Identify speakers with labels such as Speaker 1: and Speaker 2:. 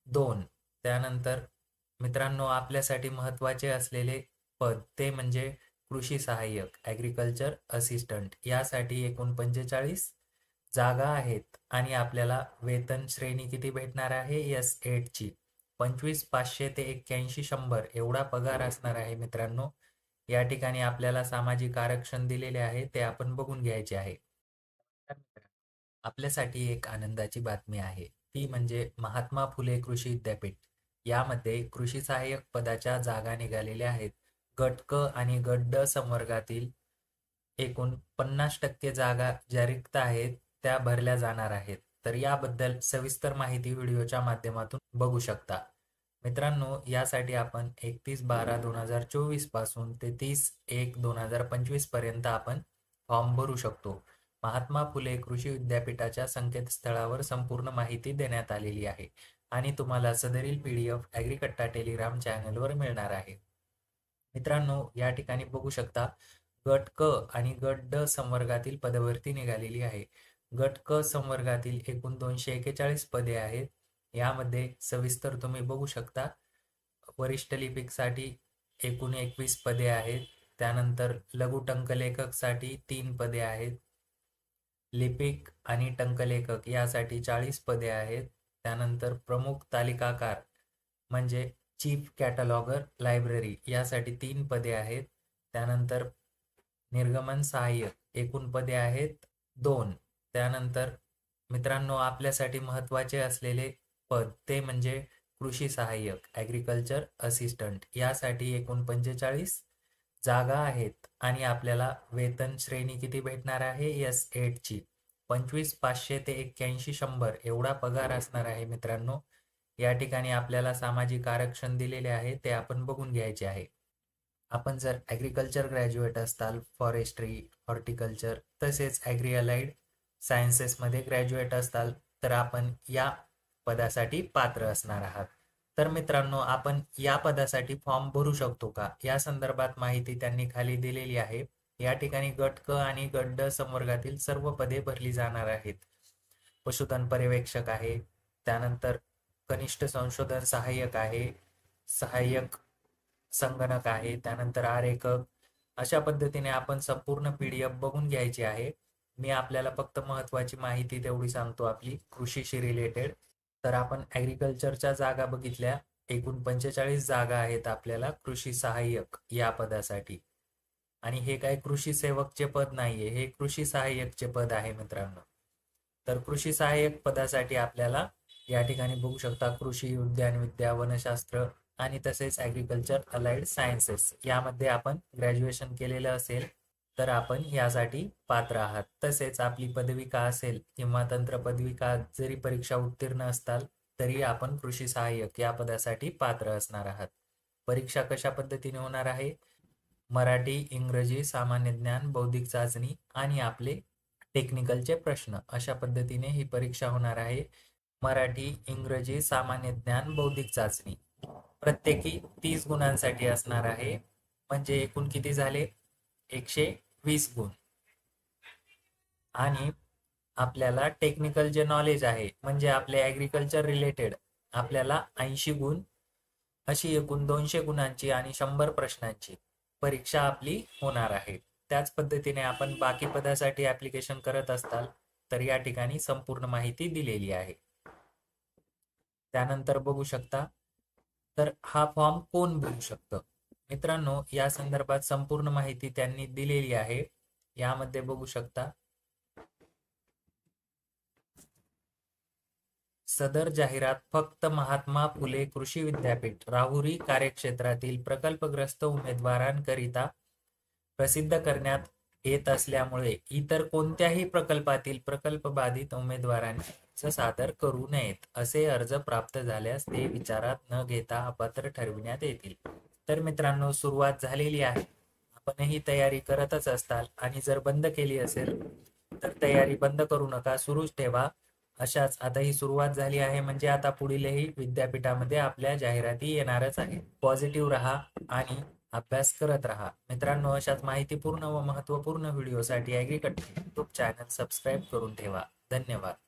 Speaker 1: 2. त्यानंतर मित्रांनो आपल्यासाठी महत्त्वाचे असलेले पद ते म्हणजे कृषी सहाय्यक ॲग्रिकल्चर असिस्टंट यासाठी एकूण 45 जागा आहेत आणि आपल्याला वेतन श्रेणी किती भेटणार आहे S8 ची 25 500 ते 81 100 एवढा पगार असणार आहे मित्रांनो. या ठिकाणी आपल्याला सामाजिक आरक्षण दिलेले आहे ते आपण बघून घ्यायचे आहे. आपल्यासाठी एक आनंदाची बातमी आहे ती म्हणजे महात्मा फुले कृषी विद्यापीठ यामध्ये कृषी सहाय्यक पदाच्या जागा निघालेल्या आहेत. गट क आणि गट ड संवर्गातील एकूण 50% जागा ज्या रिक्त आहेत त्या भरल्या जाणार आहेत. तर याबद्दल सविस्तर माहिती व्हिडिओच्या माध्यमातून बघू शकता. मित्रांनो यासाठी आपण 31/12/2024 पासून ते 30/1/2025 पर्यंत आपण फॉर्म भरू शकतो. महात्मा फुले कृषी विद्यापीठाच्या संकेतस्थळावर संपूर्ण माहिती देण्यात आलेली आहे आणि तुम्हाला सदरील PDF ॲग्रीकट्टा टेलिग्राम चॅनलवर मिळणार आहे. मित्रांनो या ठिकाणी बघू शकता गट क आणि गट ड संवर्गातील पदभरती निघालेली आहे. गट क संवर्गातील एकूण 241 पदे आहेत. यामध्ये सविस्तर तुम्ही बघू शकता. वरिष्ठ लिपिकसाठी एकूण 21 पदे आहेत. त्यानंतर लघु टंकलेखकसाठी 3 पदे आहेत. लिपिक आणि टंकलेखक यासाठी 40 पदे आहेत. त्यानंतर प्रमुख तालिकाकार म्हणजे चीफ कॅटलॉगर लायब्ररी यासाठी 3 पदे आहेत. त्यानंतर निर्गमन सहाय्यक एकूण पदे आहेत 2. त्यानंतर मित्रांनो आपल्यासाठी महत्त्वाचे असलेले पद ते म्हणजे कृषी सहाय्यक ॲग्रिकल्चर असिस्टंट यासाठी एकूण 45 जागा आहेत आणि आपल्याला वेतन श्रेणी किती भेटणार आहे S8 ची 25 500 ते 81 100 एवढा पगार असणार आहे मित्रांनो. या ठिकाणी आपल्याला सामाजिक आरक्षण दिलेले आहे ते आपण बघून घ्यायचे आहे. आपण जर ॲग्रिकल्चर ग्रॅज्युएट असताल, फॉरेस्ट्री, हॉर्टिकल्चर तसेच ॲग्री अलाइड सायन्सेसमध्ये ग्रॅज्युएट असताल तर आपण या पदासाठी पात्र असणार आहात. तर मित्रांनो आपण या पदासाठी फॉर्म भरू शकतो का या संदर्भात माहिती त्यांनी खाली दिलेली आहे. या ठिकाणी गट क आणि गट ड संवर्गातील सर्व पदे भरली जाणार आहेत. पशुधन पर्यवेक्षक आहे, त्यानंतर कनिष्ठ संशोधन सहाय्यक आहे, सहाय्यक संगणक आहे, त्यानंतर आरेखक. अशा पद्धतीने आपण संपूर्ण PDF बघून घ्यायची आहे. मी आपल्याला फक्त महत्त्वाची माहिती तेवढी सांगतो आपली कृषीशी रिलेटेड. तर आपण ॲग्रिकल्चरच्या जागा बघितल्या. एकूण 45 जागा आहेत आपल्याला कृषी सहाय्यक या पदासाठी आणि हे काही कृषी सेवकचे पद नाहीये, हे कृषी सहाय्यकचे पद आहे मित्रांनो. तर कृषी सहाय्यक पदासाठी आपल्याला या ठिकाणी बघू शकता कृषी, उद्यानविद्या, वनशास्त्र आणि तसेच ॲग्रिकल्चर अलाइड सायन्सेस यामध्ये आपण ग्रॅज्युएशन केलेलं असेल तर आपण यासाठी पात्र आहात. तसेच आपली पदविका असेल किंवा तंत्र पदविका जरी परीक्षा उत्तीर्ण असताल तरी आपण कृषी सहाय्यक या पदासाठी पात्र असणार आहात. परीक्षा कशा पद्धतीने होणार आहे? मराठी, इंग्रजी, सामान्य ज्ञान, बौद्धिक चाचणी आणि आपले टेक्निकलचे प्रश्न अशा पद्धतीने ही परीक्षा होणार आहे. मराठी, इंग्रजी, सामान्य ज्ञान, बौद्धिक चाचणी प्रत्येकी 30 गुणांसाठी असणार आहे. म्हणजे एकूण किती झाले 120 गुण. आणि आपल्याला टेक्निकल जे नॉलेज आहे म्हणजे आपले ॲग्रिकल्चर रिलेटेड आपल्याला 80 गुण अशी एकूण 200 गुणांची आणि 100 प्रश्नांची परीक्षा आपली होणार आहे. त्याच पद्धतीने आपण बाकी पदासाठी ॲप्लिकेशन करत असताल तर या ठिकाणी संपूर्ण माहिती दिलेली आहे. त्यानंतर बघू शकता तर हा फॉर्म कोण भरू शकतं? मित्रांनो या संदर्भात संपूर्ण माहिती त्यांनी दिलेली आहे. यामध्ये बघू शकता सदर जाहिरात फक्त महात्मा फुले कृषी विद्यापीठ राहुरी कार्यक्षेत्रातील प्रकल्पग्रस्त उमेदवारांकरिता प्रसिद्ध करण्यात येत असल्यामुळे इतर कोणत्याही प्रकल्पातील प्रकल्पबाधित उमेदवारांनी अर्ज सादर करू नयेत. असे अर्ज प्राप्त झाल्यास ते विचारात न घेता अपात्र ठरविण्यात येतील. तर मित्रांनो सुरुवात झालेली आहे. आपणही तयारी करतच असताल आणि जर बंद केली असेल तर तयारी बंद करू नका, सुरूच ठेवा. अशाच आता ही सुरुवात झाली आहे म्हणजे आता पुढीलही विद्यापीठामध्ये आपल्या जाहिराती येणारच आहे. पॉझिटिव्ह राहा आणि अभ्यास करत राहा. मित्रांनो अशाच माहितीपूर्ण व महत्त्वपूर्ण व्हिडिओसाठी ॲग्रीकट्टा YouTube चॅनल सबस्क्राईब करून ठेवा. धन्यवाद.